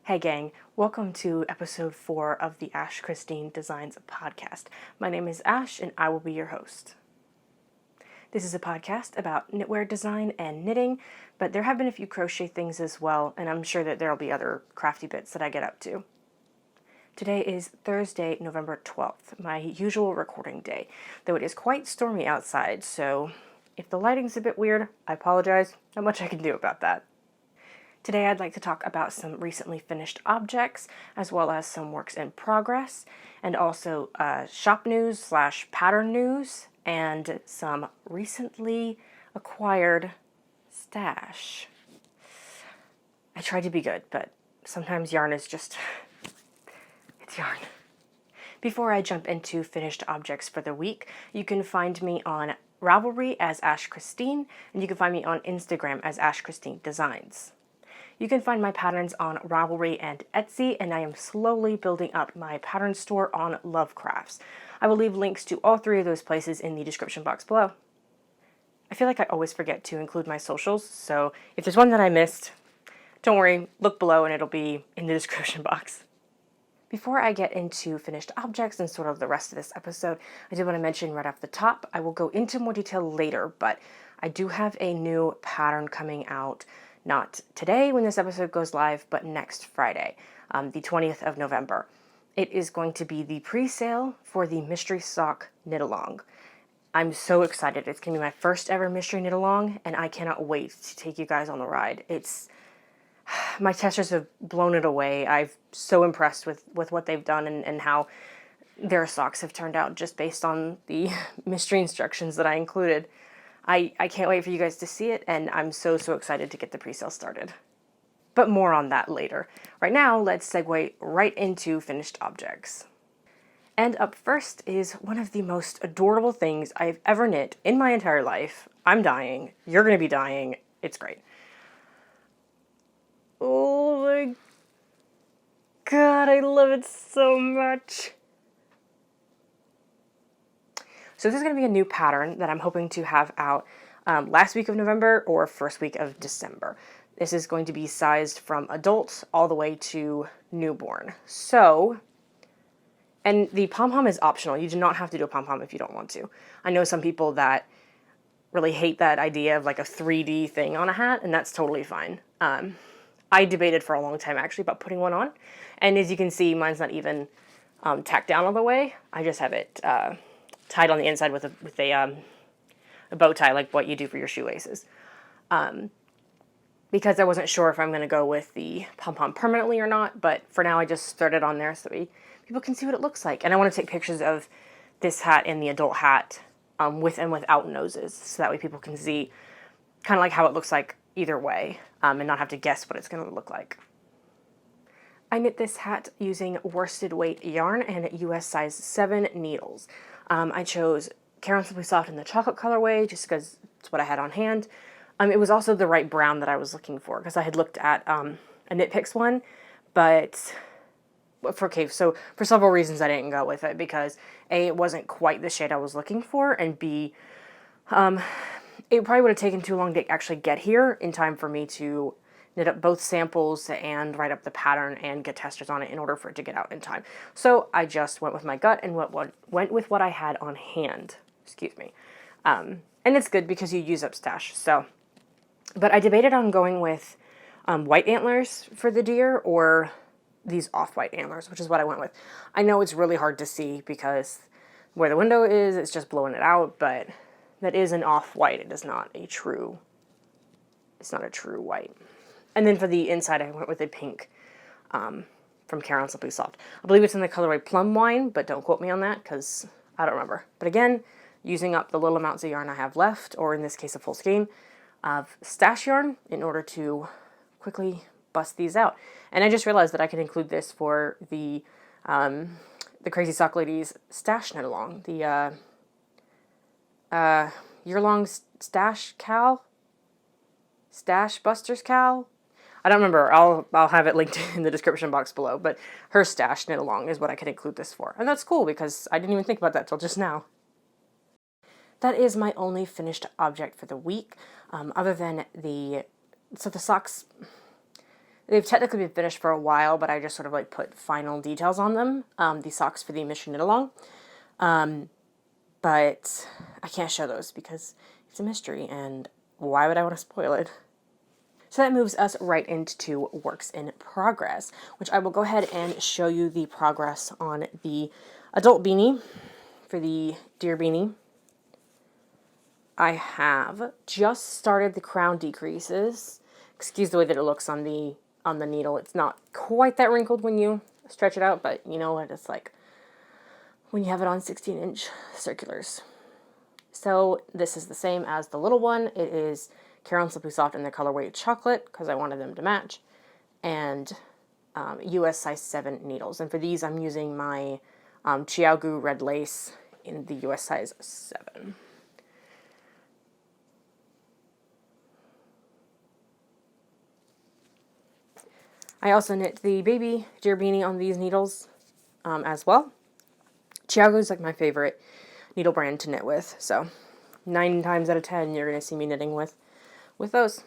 Hey gang, welcome to episode 4 of the Ash Christine Designs podcast. My name is Ash and I will be your host. This is a podcast about knitwear design and knitting, but there have been a few crochet things as well, and I'm sure that there will be other crafty bits that I get up to. Today is Thursday, November 12th, my usual recording day, though it is quite stormy outside, so if the lighting's a bit weird, I apologize. Not much I can do about that. Today I'd like to talk about some recently finished objects, as well as some works in progress, and also shop news / pattern news, and some recently acquired stash. I tried to be good, but sometimes yarn is just, it's yarn. Before I jump into finished objects for the week, you can find me on Ravelry as Ash Christine, and you can find me on Instagram as Ash Christine Designs. You can find my patterns on Ravelry and Etsy, and I am slowly building up my pattern store on Lovecrafts. I will leave links to all 3 of those places in the description box below. I feel like I always forget to include my socials, so if there's one that I missed, don't worry, look below and it'll be in the description box. Before I get into finished objects and sort of the rest of this episode, I did want to mention right off the top, I will go into more detail later, but I do have a new pattern coming out. Not today when this episode goes live, but next Friday, the 20th of November. It is going to be the pre-sale for the Mystery Sock Knit-Along. I'm so excited. It's going to be my first ever mystery knit-along, and I cannot wait to take you guys on the ride. My testers have blown it away. I'm so impressed with what they've done and how their socks have turned out just based on the mystery instructions that I included. I can't wait for you guys to see it, and I'm so excited to get the pre-sale started. But more on that later. Right now, let's segue right into finished objects. And up first is one of the most adorable things I've ever knit in my entire life. I'm dying. You're going to be dying. It's great. Oh my god, I love it so much. So this is going to be a new pattern that I'm hoping to have out last week of November or first week of December. This is going to be sized from adult all the way to newborn. So, and the pom-pom is optional. You do not have to do a pom-pom if you don't want to. I know some people that really hate that idea of like a 3D thing on a hat, and that's totally fine. I debated for a long time actually about putting one on. And as you can see, mine's not even tacked down all the way. I just have it tied on the inside with a bow tie, like what you do for your shoelaces. Because I wasn't sure if I'm going to go with the pom-pom permanently or not, but for now I just thread it on there so people can see what it looks like. And I want to take pictures of this hat and the adult hat with and without noses, so that way people can see kind of like how it looks like either way, and not have to guess what it's going to look like. I knit this hat using worsted weight yarn and US size 7 needles. I chose Caron Simply Soft in the chocolate colorway just because it's what I had on hand. It was also the right brown that I was looking for because I had looked at a Knit Picks one, but for several reasons I didn't go with it because A, it wasn't quite the shade I was looking for, and B, it probably would have taken too long to actually get here in time for me to knit up both samples and write up the pattern and get testers on it in order for it to get out in time. So I just went with my gut and went with what I had on hand. Excuse me. And it's good because you use up stash. But I debated on going with white antlers for the deer or these off-white antlers, which is what I went with. I know it's really hard to see because where the window is, it's just blowing it out, but that is an off-white. It is not a true, it's not a true white. And then for the inside, I went with a pink from Caron Simply Soft. I believe it's in the colorway Plum Wine, but don't quote me on that because I don't remember. But again, using up the little amounts of yarn I have left, or in this case a full skein of stash yarn in order to quickly bust these out. And I just realized that I could include this for the Crazy Sock Ladies stash knit along, the year-long stash busters cal. I don't remember. I'll have it linked in the description box below, but her stash knit along is what I could include this for. And that's cool because I didn't even think about that till just now. That is my only finished object for the week, other than the socks. They've technically been finished for a while, but I just sort of like put final details on them. These socks for the mission knit along. But I can't show those because it's a mystery, and why would I want to spoil it? So that moves us right into works in progress, which I will go ahead and show you the progress on the adult beanie for the deer beanie. I have just started the crown decreases. Excuse the way that it looks on the needle. It's not quite that wrinkled when you stretch it out, but you know what it's like when you have it on 16-inch circulars. So this is the same as the little one. It is Care Slippery Soft in the colorway chocolate because I wanted them to match, and US size 7 needles. And for these, I'm using my Chiaogu red lace in the US size 7. I also knit the baby deer beanie on these needles as well. Chiaogu is like my favorite needle brand to knit with, so 9 times out of 10 you're going to see me knitting with those.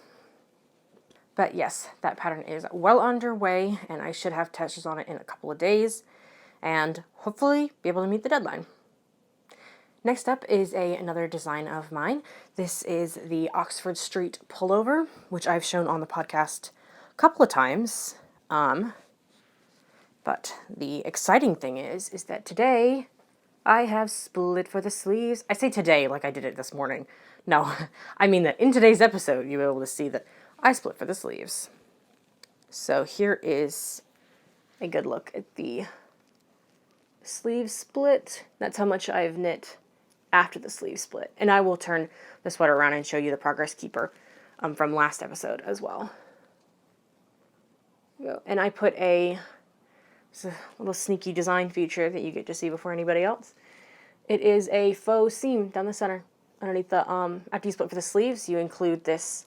But yes, that pattern is well underway, and I should have testers on it in a couple of days, and hopefully be able to meet the deadline. Next up is another design of mine. This is the Oxford Street pullover, which I've shown on the podcast a couple of times. But the exciting thing is that today I have split for the sleeves. I say today like I did it this morning. No, I mean that in today's episode you'll be able to see that I split for the sleeves. So here is a good look at the sleeve split. That's how much I've knit after the sleeve split. And I will turn the sweater around and show you the progress keeper from last episode as well. And I put it's a little sneaky design feature that you get to see before anybody else. It is a faux seam down the center. Underneath the, after you split for the sleeves, you include this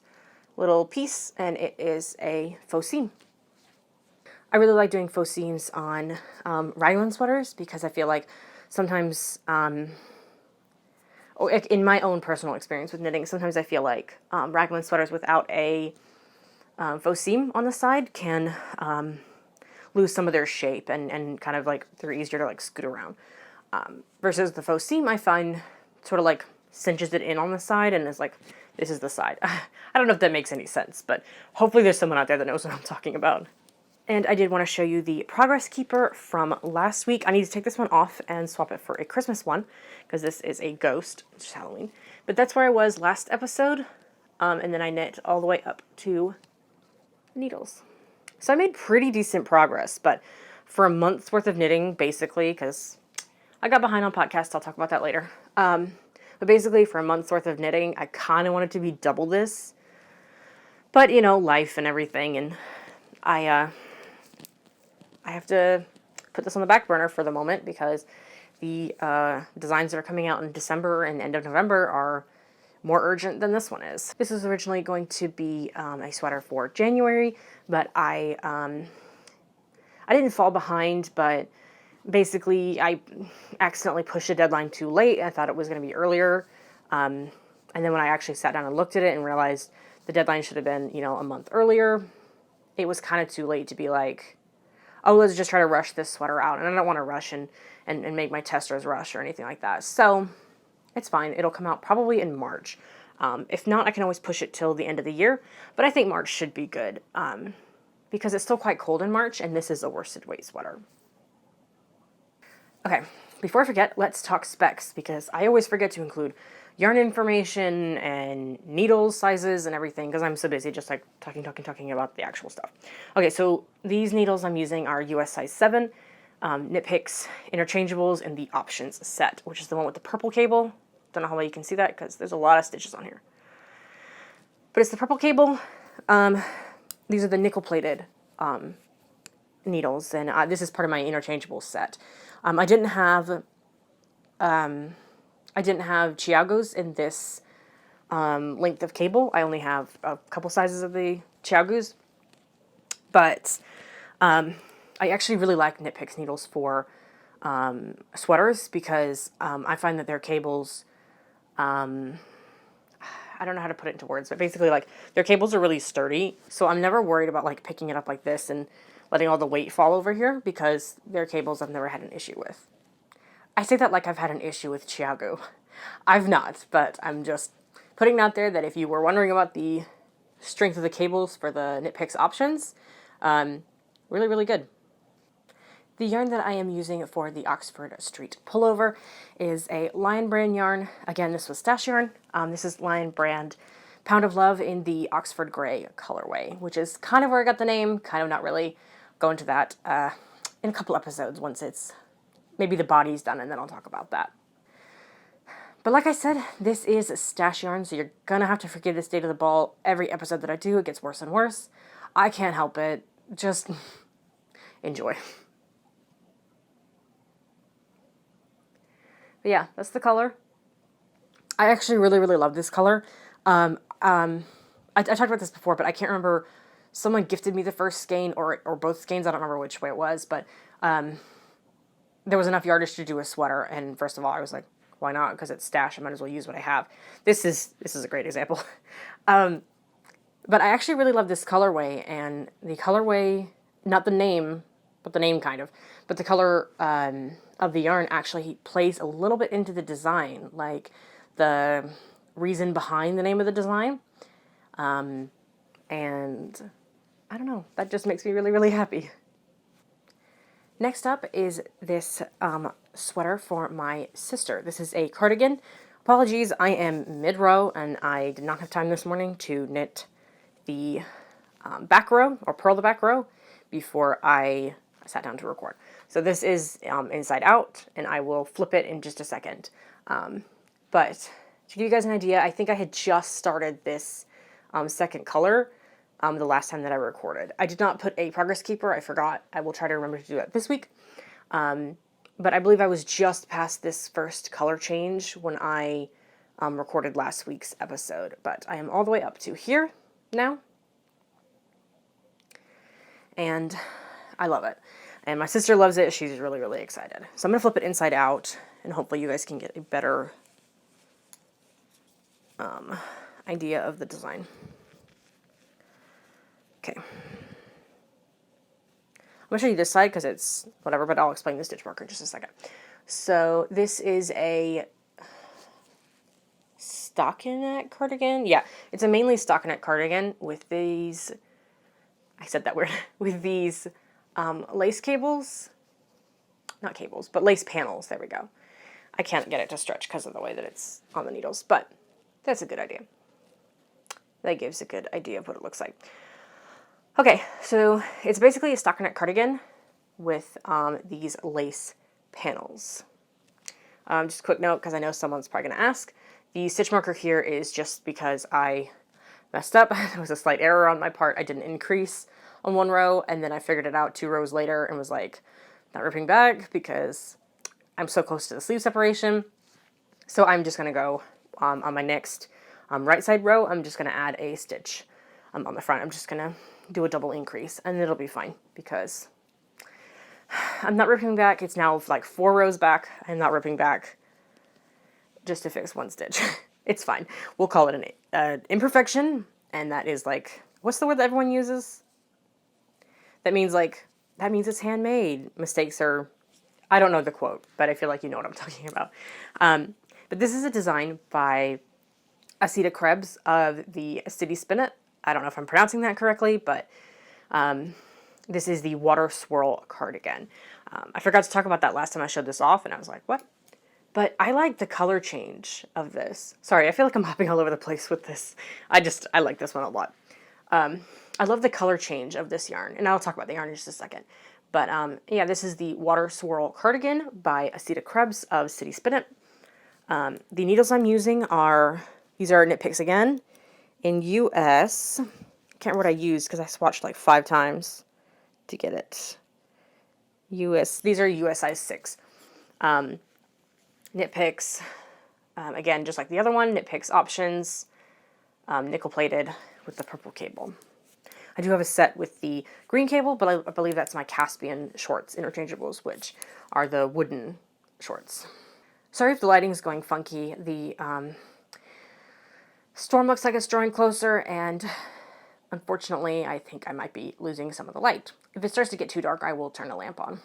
little piece, and it is a faux seam. I really like doing faux seams on raglan sweaters because I feel like sometimes, in my own personal experience with knitting, sometimes I feel like raglan sweaters without a faux seam on the side can lose some of their shape and kind of like they're easier to like scoot around. Versus the faux seam, I find sort of like cinches it in on the side and is like, this is the side. I don't know if that makes any sense, but hopefully there's someone out there that knows what I'm talking about. And I did want to show you the progress keeper from last week. I need to take this one off and swap it for a Christmas one because this is a ghost. It's just Halloween. But that's where I was last episode. And then I knit all the way up to needles. So I made pretty decent progress, but for a month's worth of knitting, basically, because I got behind on podcasts, I'll talk about that later. But basically, for a month's worth of knitting, I kind of wanted to be double this. But, you know, life and everything, and I have to put this on the back burner for the moment because the designs that are coming out in December and end of November are more urgent than this one is. This was originally going to be a sweater for January, but I didn't fall behind, but basically I accidentally pushed the deadline too late. I thought it was going to be earlier. And then when I actually sat down and looked at it and realized the deadline should have been, you know, a month earlier, it was kind of too late to be like, oh, let's just try to rush this sweater out. And I don't want to rush and make my testers rush or anything like that. So it's fine. It'll come out probably in March. If not, I can always push it till the end of the year. But I think March should be good because it's still quite cold in March, and this is a worsted weight sweater. Okay, before I forget, let's talk specs because I always forget to include yarn information and needles, sizes, and everything because I'm so busy just like talking about the actual stuff. Okay, so these needles I'm using are US size 7. Knit Picks interchangeables in the options set, which is the one with the purple cable. Don't know how well you can see that because there's a lot of stitches on here. But it's the purple cable. These are the nickel plated needles, and this is part of my interchangeable set. I didn't have Chiagos in this length of cable. I only have a couple sizes of the Chiagos, but I actually really like Knit Picks needles for sweaters because I find that their cables, I I don't know how to put it into words, but basically like their cables are really sturdy. So I'm never worried about like picking it up like this and letting all the weight fall over here because their cables I've never had an issue with. I say that like I've had an issue with Chiago. I've not, but I'm just putting it out there that if you were wondering about the strength of the cables for the Knit Picks options, really, really good. The yarn that I am using for the Oxford Street pullover is a Lion Brand yarn. Again, this was stash yarn. This is Lion Brand Pound of Love in the Oxford Grey colorway, which is kind of where I got the name, kind of not really. Go into that in a couple episodes once it's maybe the body's done, and then I'll talk about that. But like I said, this is stash yarn, so you're gonna have to forgive the state of the ball. Every episode that I do, it gets worse and worse. I can't help it. Just enjoy. But yeah, that's the color. I actually really, really love this color. I talked about this before, but I can't remember. Someone gifted me the first skein or both skeins. I don't remember which way it was, but there was enough yardage to do a sweater. And first of all, I was like, why not? Because it's stash. I might as well use what I have. This is a great example. But I actually really love this colorway, and the colorway, not the name, but the name kind of, but the color of the yarn actually plays a little bit into the design, like the reason behind the name of the design. And I don't know, that just makes me really, really happy. Next up is this sweater for my sister. This is a cardigan. Apologies, I am mid-row and I did not have time this morning to knit the back row or purl the back row before I sat down to record. So this is inside out, and I will flip it in just a second. But to give you guys an idea, I think I had just started this second color the last time that I recorded. I did not put a progress keeper. I forgot. I will try to remember to do that this week. But I believe I was just past this first color change when I recorded last week's episode. But I am all the way up to here now. And I love it. And my sister loves it. She's really, really excited. So I'm going to flip it inside out, and hopefully you guys can get a better idea of the design. Okay. I'm going to show you this side because it's whatever, but I'll explain the stitch marker in just a second. So this is a stockinette cardigan. Yeah, it's a mainly stockinette cardigan with these, I said that weird, with these lace cables, not cables, but lace panels. There we go. I can't get it to stretch because of the way that it's on the needles, but that's a good idea. That gives a good idea of what it looks like. Okay, so it's basically a stockinette cardigan with these lace panels. Just a quick note, because I know someone's probably going to ask. The stitch marker here is just because I messed up. There was a slight error on my part. I didn't increase on one row, and then I figured it out 2 rows later and was like, not ripping back because I'm so close to the sleeve separation. So I'm just going to go on my next right side row. I'm just going to add a stitch on the front. I'm just going to do a double increase, and it'll be fine because I'm not ripping back. It's now like 4 rows back. I'm not ripping back just to fix 1 stitch. It's fine. We'll call it an imperfection, and that is like, what's the word that everyone uses? That means it's handmade. Mistakes are, I don't know the quote, but I feel like you know what I'm talking about. But this is a design by Asita Krebs of the City Spinnet. I don't know if I'm pronouncing that correctly, but this is the Water Swirl cardigan. I forgot to talk about that last time I showed this off, and I was like, what? But I like the color change of this. Sorry, I feel like I'm hopping all over the place with this. I like this one a lot. I love the color change of this yarn, and I'll talk about the yarn in just a second. But yeah, this is the Water Swirl cardigan by Asita Krebs of City Spinnet. The needles I'm using these are Knit Picks again. In US, I can't remember what I used because I swatched like 5 times to get it. These are US size 6. Knit Picks, again, just like the other one, Knit Picks options, nickel plated with the purple cable. I do have a set with the green cable, but I believe that's my Caspian shorts interchangeables, which are the wooden shorts. Sorry if the lighting is going funky. The Storm looks like it's drawing closer, and unfortunately, I think I might be losing some of the light. If it starts to get too dark, I will turn the lamp on.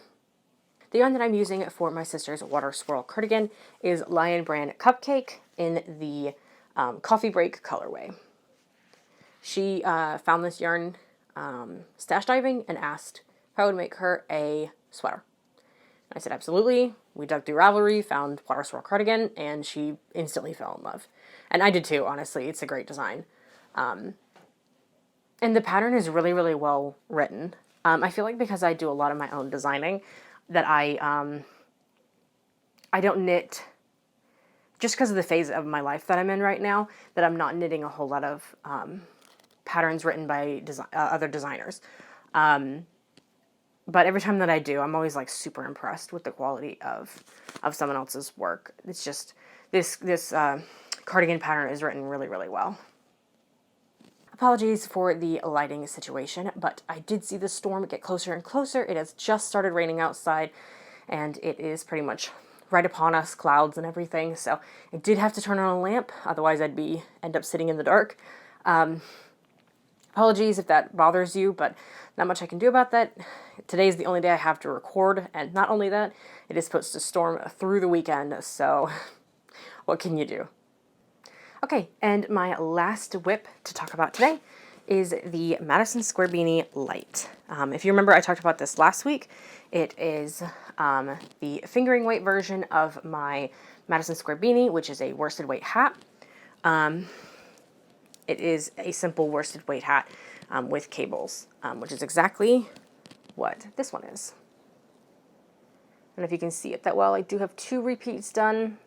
The yarn that I'm using for my sister's water swirl cardigan is Lion Brand Cupcake in the coffee break colorway. She found this yarn stash diving and asked if I would make her a sweater. I said, absolutely. We dug through Ravelry, found water swirl cardigan, and she instantly fell in love. And I did too, honestly. It's a great design. And the pattern is really, really well written. I feel like because I do a lot of my own designing, that I don't knit, just because of the phase of my life that I'm in right now, that I'm not knitting a whole lot of patterns written by other designers. But every time that I do, I'm always like super impressed with the quality of someone else's work. It's just, this cardigan pattern is written really, really well. Apologies for the lighting situation, but I did see the storm get closer and closer. It has just started raining outside, and it is pretty much right upon us, clouds and everything. So I did have to turn on a lamp, otherwise I'd end up sitting in the dark. Apologies if that bothers you, but not much I can do about that. Today is the only day I have to record, and not only that, it is supposed to storm through the weekend, so what can you do? Okay, and my last whip to talk about today is the Madison Square Beanie Light. If you remember, I talked about this last week. It is the fingering weight version of my Madison Square Beanie, which is a worsted weight hat. It is a simple worsted weight hat with cables, which is exactly what this one is. I don't know if you can see it that well. I do have 2 repeats done.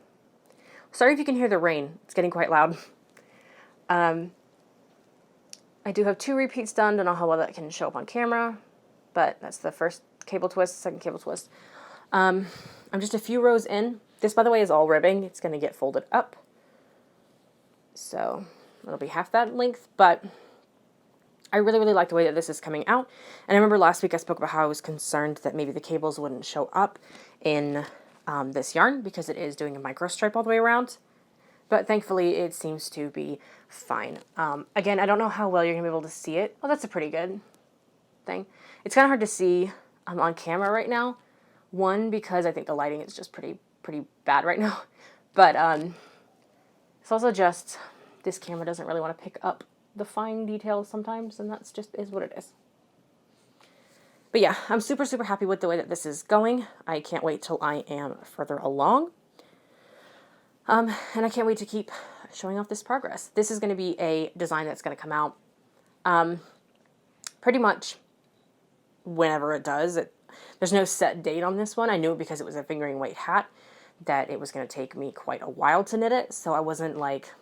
Sorry if you can hear the rain. It's getting quite loud. I do have 2 repeats done. Don't know how well that can show up on camera, but that's the first cable twist, second cable twist. I'm just a few rows in. This, by the way, is all ribbing. It's going to get folded up. So it'll be half that length, but I really, really like the way that this is coming out. And I remember last week I spoke about how I was concerned that maybe the cables wouldn't show up in this yarn because it is doing a micro stripe all the way around. But thankfully it seems to be fine. Again, I don't know how well you're going to be able to see it. Oh, that's a pretty good thing. It's kind of hard to see on camera right now. One, because I think the lighting is just pretty bad right now. But it's also just, this camera doesn't really want to pick up the fine details sometimes, and that's just is what it is. But yeah, I'm super, super happy with the way that this is going. I can't wait till I am further along. And I can't wait to keep showing off this progress. This is going to be a design that's going to come out pretty much whenever it does. There's no set date on this one. I knew it because it was a fingering weight hat that it was going to take me quite a while to knit it, so I wasn't like,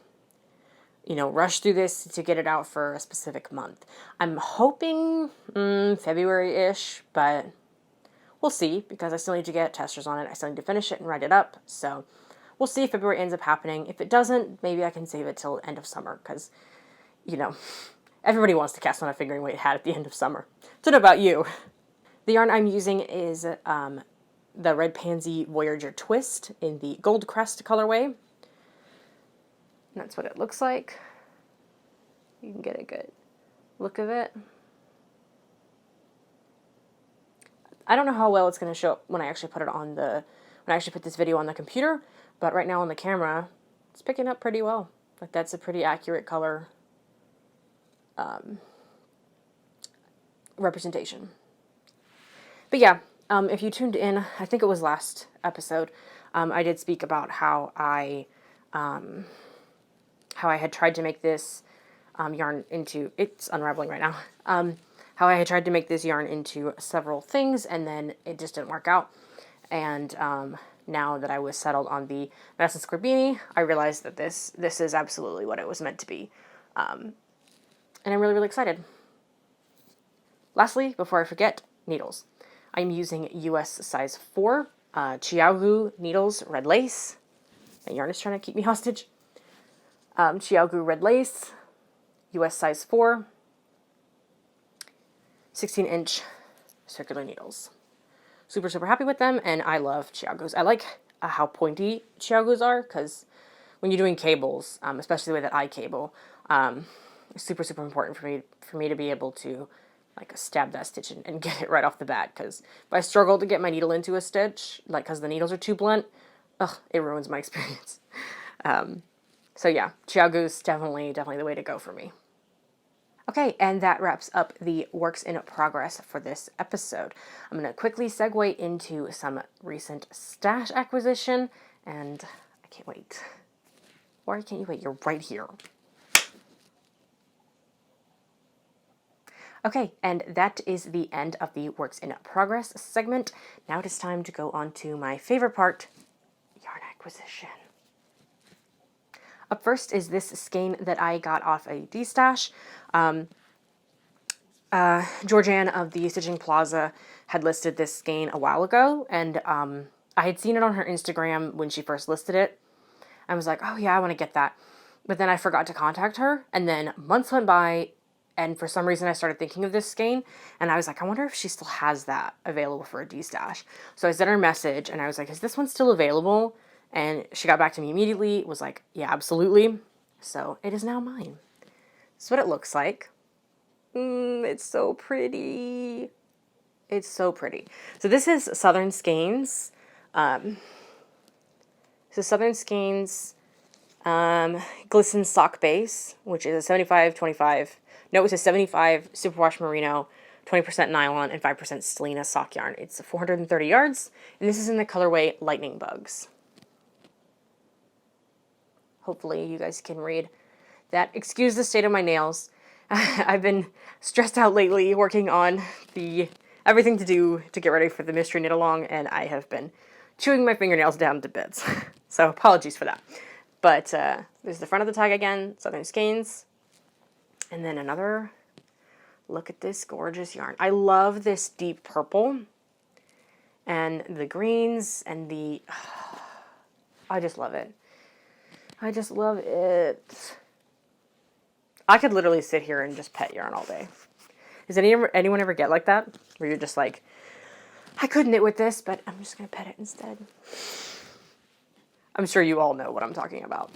rush through this to get it out for a specific month. I'm hoping February-ish, but we'll see, because I still need to get testers on it. I still need to finish it and write it up, so we'll see if February ends up happening. If it doesn't, maybe I can save it till end of summer, because, everybody wants to cast on a fingering weight hat at the end of summer. Don't know about you. The yarn I'm using is the Red Pansy Voyager Twist in the Gold Crest colorway. That's what it looks like. You can get a good look of it. I don't know how well it's going to show up when I actually put this video on the computer, but right now on the camera, it's picking up pretty well. Like, that's a pretty accurate color representation. But yeah, if you tuned in, I think it was last episode, I did speak about how I had tried to make this yarn into, it's unraveling right now, how I had tried to make this yarn into several things, and then it just didn't work out. And now that I was settled on the Madison Square Beanie, I realized that this is absolutely what it was meant to be. And I'm really, really excited. Lastly, before I forget, needles. I'm using US size 4 Chiaogu needles, red lace. My yarn is trying to keep me hostage. Chiaogu red lace, US size 4, 16-inch circular needles. Super, super happy with them, and I love Chiaogus. I like how pointy Chiaogus are, because when you're doing cables, especially the way that I cable, it's super, super important for me to be able to like stab that stitch and get it right off the bat. Because if I struggle to get my needle into a stitch, like because the needles are too blunt, it ruins my experience. So yeah, ChiaoGu's definitely the way to go for me. Okay, and that wraps up the works in progress for this episode. I'm going to quickly segue into some recent stash acquisition, and I can't wait. Why can't you wait? You're right here. Okay, and that is the end of the works in progress segment. Now it is time to go on to my favorite part, yarn acquisition. Up first is this skein that I got off a D-stash. Georgianne of the Stitching Plaza had listed this skein a while ago, and I had seen it on her Instagram when she first listed it. I was like, oh yeah, I want to get that. But then I forgot to contact her, and then months went by, and for some reason I started thinking of this skein, and I was like, I wonder if she still has that available for a D-stash. So I sent her a message, and I was like, is this one still available? And she got back to me immediately, was like, yeah, absolutely. So it is now mine. This is what it looks like. It's so pretty. It's so pretty. So this is Southern Skeins. Southern Skeins Glisten Sock Base, which is a 75-25. No, it's a 75 superwash merino, 20% nylon, and 5% Selena sock yarn. It's 430 yards, and this is in the colorway Lightning Bugs. Hopefully you guys can read that. Excuse the state of my nails. I've been stressed out lately working on everything to do to get ready for the mystery knit along, and I have been chewing my fingernails down to bits. So apologies for that. But there's the front of the tag again, Southern Skeins. And then another look at this gorgeous yarn. I love this deep purple and the greens and I just love it. I just love it. I could literally sit here and just pet yarn all day. Does anyone ever get like that? Where you're just like, I could knit with this, but I'm just going to pet it instead. I'm sure you all know what I'm talking about.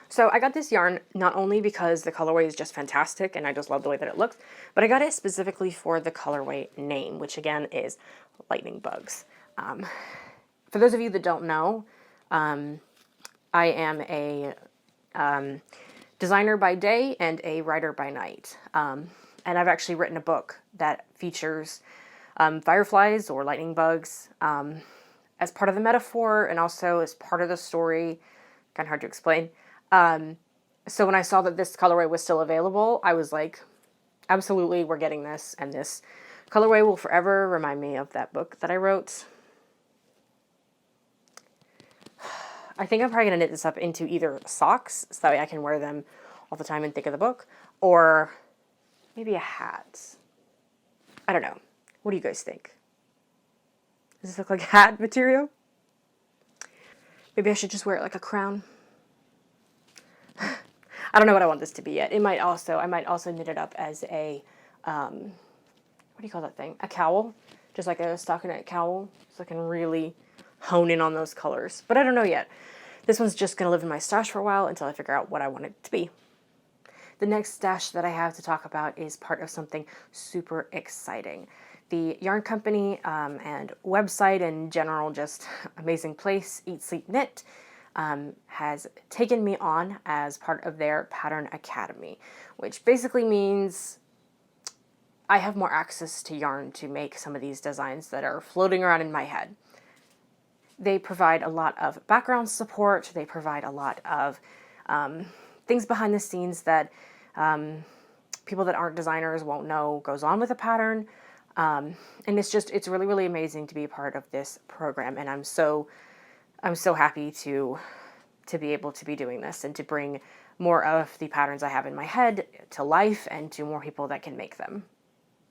So I got this yarn not only because the colorway is just fantastic and I just love the way that it looks, but I got it specifically for the colorway name, which again is Lightning Bugs. For those of you that don't know, I am a designer by day and a writer by night. And I've actually written a book that features fireflies or lightning bugs as part of the metaphor and also as part of the story. Kind of hard to explain. So when I saw that this colorway was still available, I was like, absolutely, we're getting this. And this colorway will forever remind me of that book that I wrote. I think I'm probably going to knit this up into either socks, so that way I can wear them all the time and think of the book, or maybe a hat. I don't know. What do you guys think? Does this look like hat material? Maybe I should just wear it like a crown. I don't know what I want this to be yet. I might also knit it up as a, what do you call that thing? A cowl, just like a stockinette cowl, so I can really hone in on those colors. But I don't know yet. This one's just going to live in my stash for a while until I figure out what I want it to be. The next stash that I have to talk about is part of something super exciting. The yarn company and website and general just amazing place, Eat, Sleep, Knit, has taken me on as part of their Pattern Academy, which basically means I have more access to yarn to make some of these designs that are floating around in my head. They provide a lot of background support. They provide a lot of things behind the scenes that people that aren't designers won't know goes on with a pattern. And it's really, really amazing to be a part of this program. And I'm so happy to be able to be doing this and to bring more of the patterns I have in my head to life and to more people that can make them.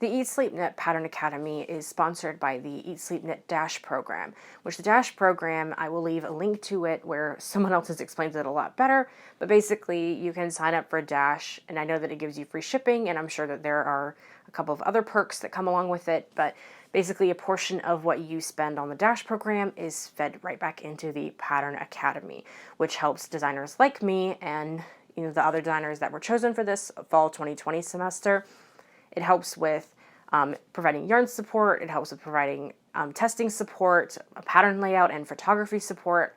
The Eat Sleep Knit Pattern Academy is sponsored by the Eat Sleep Knit Dash program, which the Dash program, I will leave a link to it where someone else has explained it a lot better, but basically you can sign up for Dash, and I know that it gives you free shipping, and I'm sure that there are a couple of other perks that come along with it, but basically a portion of what you spend on the Dash program is fed right back into the Pattern Academy, which helps designers like me and the other designers that were chosen for this fall 2020 semester. It helps with providing yarn support. It helps with providing testing support, pattern layout, and photography support.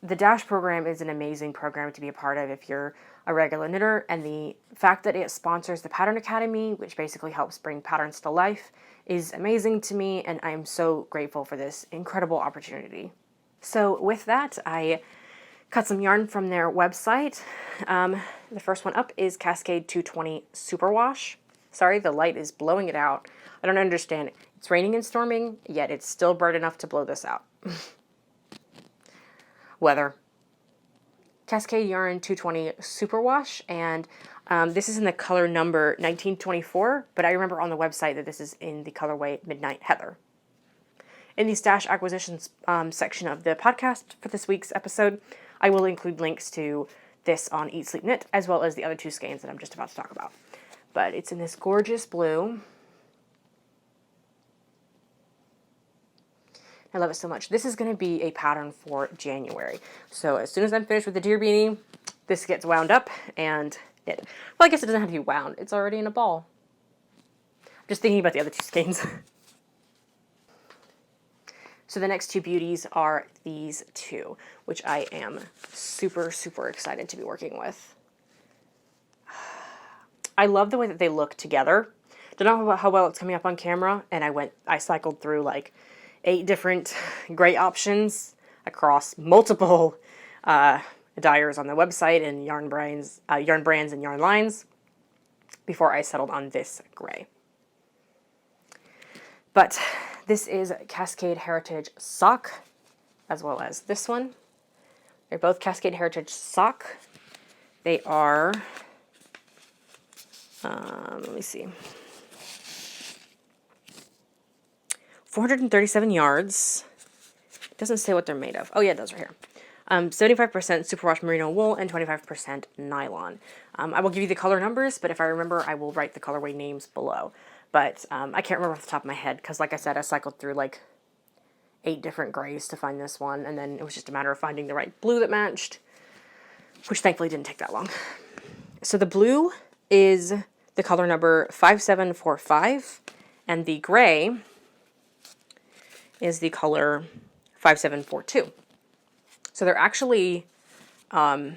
The Dash program is an amazing program to be a part of if you're a regular knitter, and the fact that it sponsors the Pattern Academy, which basically helps bring patterns to life, is amazing to me, and I'm so grateful for this incredible opportunity. So with that, I cut some yarn from their website. The first one up is Cascade 220 Superwash. Sorry, the light is blowing it out. I don't understand. It's raining and storming, yet it's still bright enough to blow this out. Weather. Cascade Yarn 220 Superwash, and this is in the color number 1924, but I remember on the website that this is in the colorway Midnight Heather. In the Stash Acquisitions section of the podcast for this week's episode, I will include links to this on Eat Sleep Knit, as well as the other two skeins that I'm just about to talk about. But it's in this gorgeous blue. I love it so much. This is going to be a pattern for January. So as soon as I'm finished with the deer beanie, this gets wound up and well, I guess it doesn't have to be wound. It's already in a ball. I'm just thinking about the other two skeins. So the next two beauties are these two, which I am super, super excited to be working with. I love the way that they look together. Don't know how well it's coming up on camera, and I cycled through like 8 different gray options across multiple dyers on the website and yarn brands and yarn lines before I settled on this gray. But this is Cascade Heritage Sock, as well as this one. They're both Cascade Heritage Sock. They are, let me see, 437 yards. It doesn't say what they're made of. Oh yeah, it does right here. 75% superwash merino wool and 25% nylon. I will give you the color numbers, but if I remember, I will write the colorway names below. But I can't remember off the top of my head, because like I said, I cycled through like 8 different grays to find this one, and then it was just a matter of finding the right blue that matched, which thankfully didn't take that long. So the blue is the color number 5745, and the gray is the color 5742. So they're actually, what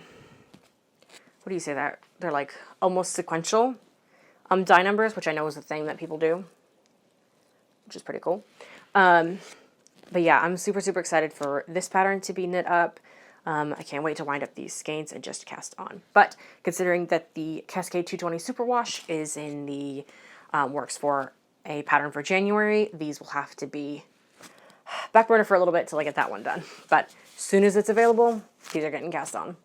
do you say that? They're like almost sequential die numbers, which I know is a thing that people do, which is pretty cool. But yeah, I'm super, super excited for this pattern to be knit up. I can't wait to wind up these skeins and just cast on. But considering that the Cascade 220 Superwash is in the works for a pattern for January, these will have to be back burner for a little bit till I get that one done. But as soon as it's available, these are getting cast on.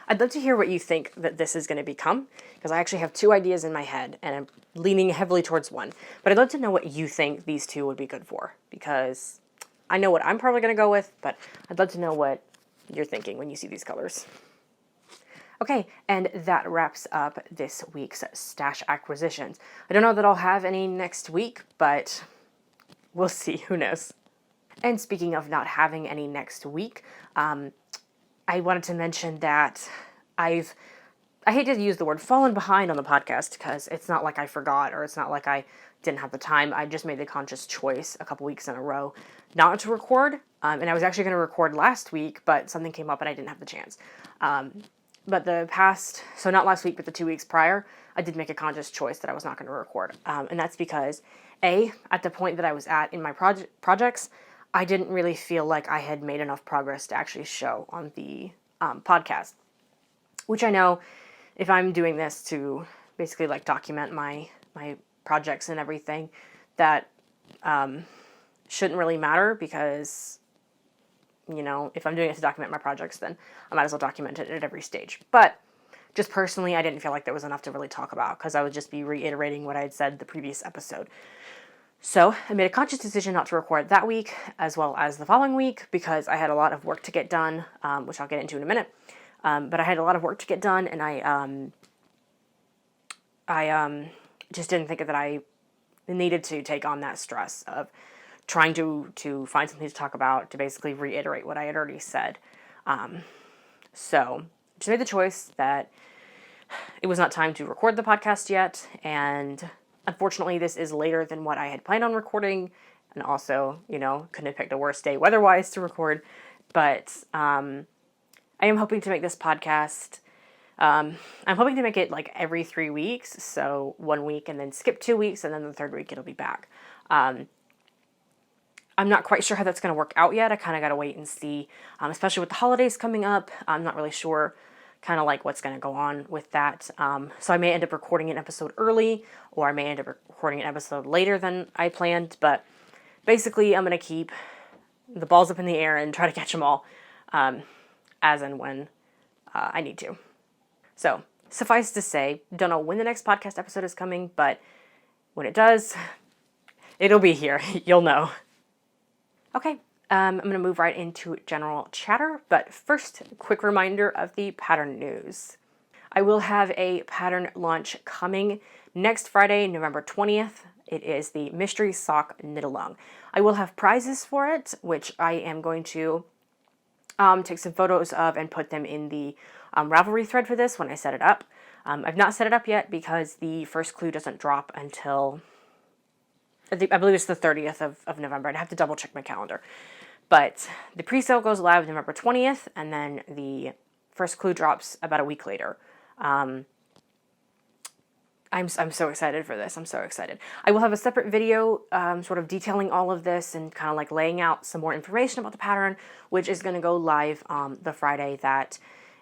I'd love to hear what you think that this is going to become, because I actually have 2 ideas in my head, and I'm leaning heavily towards one. But I'd love to know what you think these 2 would be good for, because I know what I'm probably going to go with, but I'd love to know what you're thinking when you see these colors. Okay, and that wraps up this week's stash acquisitions. I don't know that I'll have any next week, but we'll see. Who knows? And speaking of not having any next week, I wanted to mention that I hate to use the word fallen behind on the podcast, because it's not like I forgot, or it's not like I didn't have the time. I just made the conscious choice a couple weeks in a row not to record. And I was actually going to record last week, but something came up and I didn't have the chance. But so not last week, but the 2 weeks prior, I did make a conscious choice that I was not going to record. And that's because, at the point that I was at in my projects, I didn't really feel like I had made enough progress to actually show on the podcast. Which I know, if I'm doing this to basically like document my projects and everything, that shouldn't really matter, because, you know, if I'm doing it to document my projects, then I might as well document it at every stage. But just personally, I didn't feel like there was enough to really talk about because I would just be reiterating what I had said the previous episode. So I made a conscious decision not to record that week as well as the following week because I had a lot of work to get done, which I'll get into in a minute. But I had a lot of work to get done, and I just didn't think that I needed to take on that stress of trying to find something to talk about to basically reiterate what I had already said. So just made the choice that it was not time to record the podcast yet, and unfortunately this is later than what I had planned on recording, and also, couldn't have picked a worse day weather-wise to record, but I am hoping to make this podcast, I'm hoping to make it like every 3 weeks, so 1 week and then skip 2 weeks, and then the third week it'll be back. I'm not quite sure how that's going to work out yet. I kind of got to wait and see, especially with the holidays coming up. I'm not really sure kind of like what's going to go on with that. So I may end up recording an episode early, or I may end up recording an episode later than I planned. But basically, I'm going to keep the balls up in the air and try to catch them all as and when I need to. So suffice to say, don't know when the next podcast episode is coming, but when it does, it'll be here. You'll know. Okay, I'm going to move right into general chatter, but first, quick reminder of the pattern news. I will have a pattern launch coming next Friday, November 20th. It is the Mystery Sock Knit-Along. I will have prizes for it, which I am going to take some photos of and put them in the Ravelry thread for this when I set it up. I've not set it up yet because the first clue doesn't drop until I believe it's the 30th of November. I'd have to double check my calendar. But the pre-sale goes live November 20th, and then the first clue drops about a week later. I'm so excited for this. I'm so excited. I will have a separate video sort of detailing all of this and kind of like laying out some more information about the pattern, which is going to go live the Friday that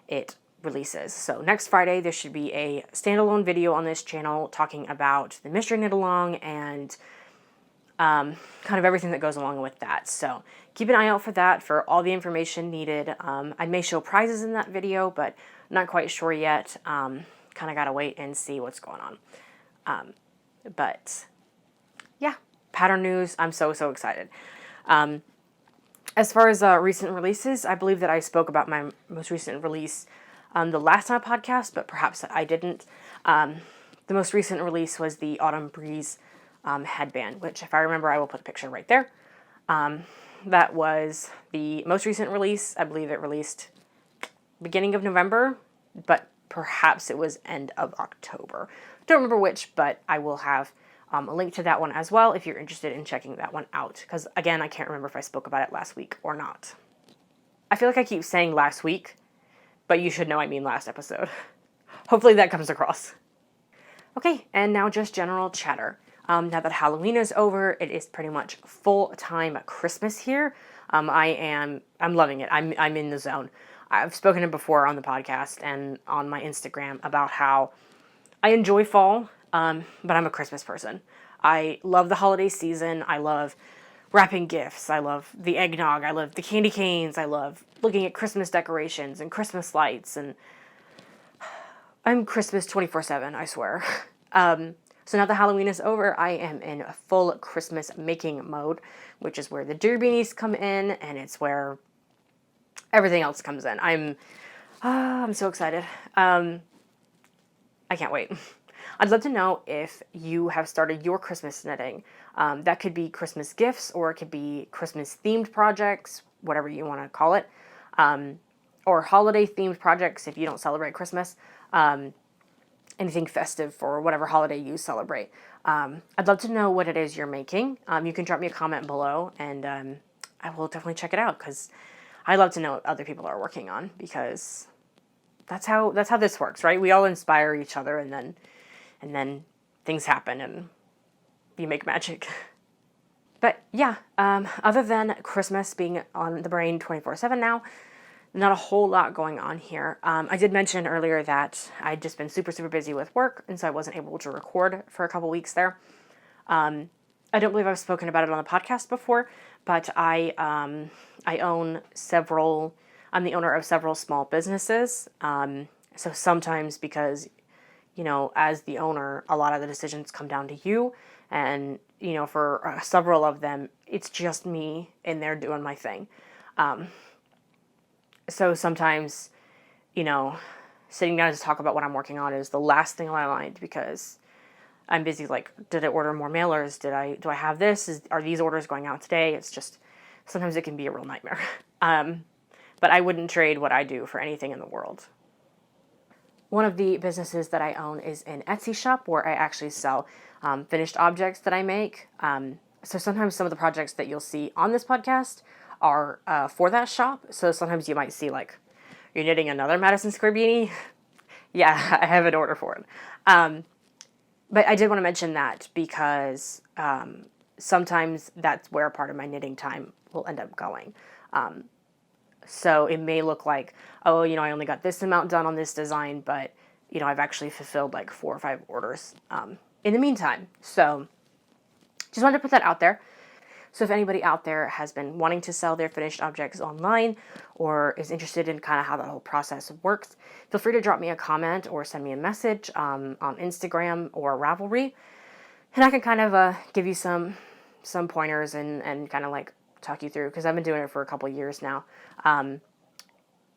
it releases. So next Friday, there should be a standalone video on this channel talking about the mystery knit-along and kind of everything that goes along with that. So keep an eye out for that, for all the information needed. I may show prizes in that video, but not quite sure yet. Kind of got to wait and see what's going on. But yeah, pattern news. I'm so excited. As far as recent releases, I believe that I spoke about my most recent release the last time podcast, but perhaps I didn't. The most recent release was the Autumn Breeze headband, which if I remember, I will put a picture right there. That was the most recent release. I believe it released beginning of November, but perhaps it was end of October. Don't remember which, but I will have a link to that one as well if you're interested in checking that one out. Because again, I can't remember if I spoke about it last week or not. I feel like I keep saying last week, but you should know I mean last episode. Hopefully that comes across. Okay, and now just general chatter. Now that Halloween is over, it is pretty much full-time Christmas here. I'm loving it. I'm in the zone. I've spoken it before on the podcast and on my Instagram about how I enjoy fall, but I'm a Christmas person. I love the holiday season. I love wrapping gifts. I love the eggnog. I love the candy canes. I love looking at Christmas decorations and Christmas lights. And I'm Christmas 24/7, I swear. So now that Halloween is over, I am in a full Christmas making mode, which is where the deer beanies come in, and it's where everything else comes in. I'm so excited. I can't wait. I'd love to know if you have started your Christmas knitting. That could be Christmas gifts, or it could be Christmas themed projects, whatever you want to call it, or holiday themed projects if you don't celebrate Christmas. Anything festive for whatever holiday you celebrate. I'd love to know what it is you're making. You can drop me a comment below, and I will definitely check it out, because I love to know what other people are working on, because that's how this works, right? We all inspire each other, and then things happen, and you make magic. But yeah, other than Christmas being on the brain 24/7 now, not a whole lot going on here. I did mention earlier that I'd just been super busy with work, and so I wasn't able to record for a couple weeks there. I don't believe I've spoken about it on the podcast before, but I own several. I'm the owner of several small businesses, So sometimes because, as the owner, a lot of the decisions come down to you. And, for several of them, it's just me in there doing my thing. So sometimes, sitting down to talk about what I'm working on is the last thing on my mind because I'm busy. Like, did I order more mailers? Do I have this? Are these orders going out today? It's just, sometimes it can be a real nightmare. But I wouldn't trade what I do for anything in the world. One of the businesses that I own is an Etsy shop where I actually sell finished objects that I make. So sometimes some of the projects that you'll see on this podcast are for that shop. So sometimes you might see like, you're knitting another Madison Square beanie. Yeah, I have an order for it. But I did want to mention that because sometimes that's where part of my knitting time will end up going. So it may look like, oh, I only got this amount done on this design, but, I've actually fulfilled like 4 or 5 orders in the meantime. So just wanted to put that out there. So if anybody out there has been wanting to sell their finished objects online or is interested in kind of how that whole process works, feel free to drop me a comment or send me a message on Instagram or Ravelry. And I can kind of give you some pointers and kind of like talk you through, because I've been doing it for a couple years now.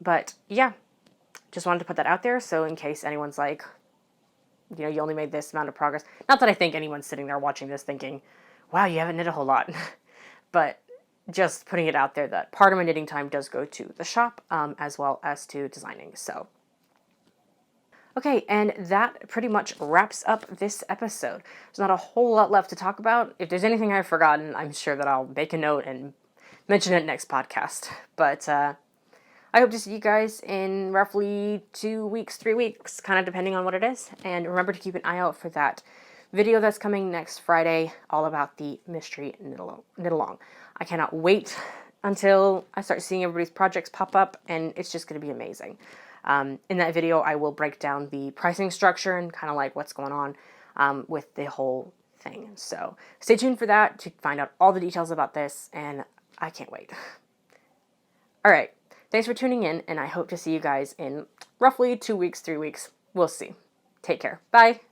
But yeah, just wanted to put that out there. So in case anyone's like, you only made this amount of progress. Not that I think anyone's sitting there watching this thinking, wow, you haven't knit a whole lot. But just putting it out there that part of my knitting time does go to the shop as well as to designing. So, okay, and that pretty much wraps up this episode. There's not a whole lot left to talk about. If there's anything I've forgotten, I'm sure that I'll make a note and mention it next podcast. But I hope to see you guys in roughly 2 weeks, 3 weeks, kind of depending on what it is. And remember to keep an eye out for that video that's coming next Friday, all about the mystery knit along. I cannot wait until I start seeing everybody's projects pop up, and it's just going to be amazing. In that video, I will break down the pricing structure and kind of like what's going on with the whole thing. So stay tuned for that to find out all the details about this, and I can't wait. All right. Thanks for tuning in, and I hope to see you guys in roughly 2 weeks, 3 weeks. We'll see. Take care. Bye.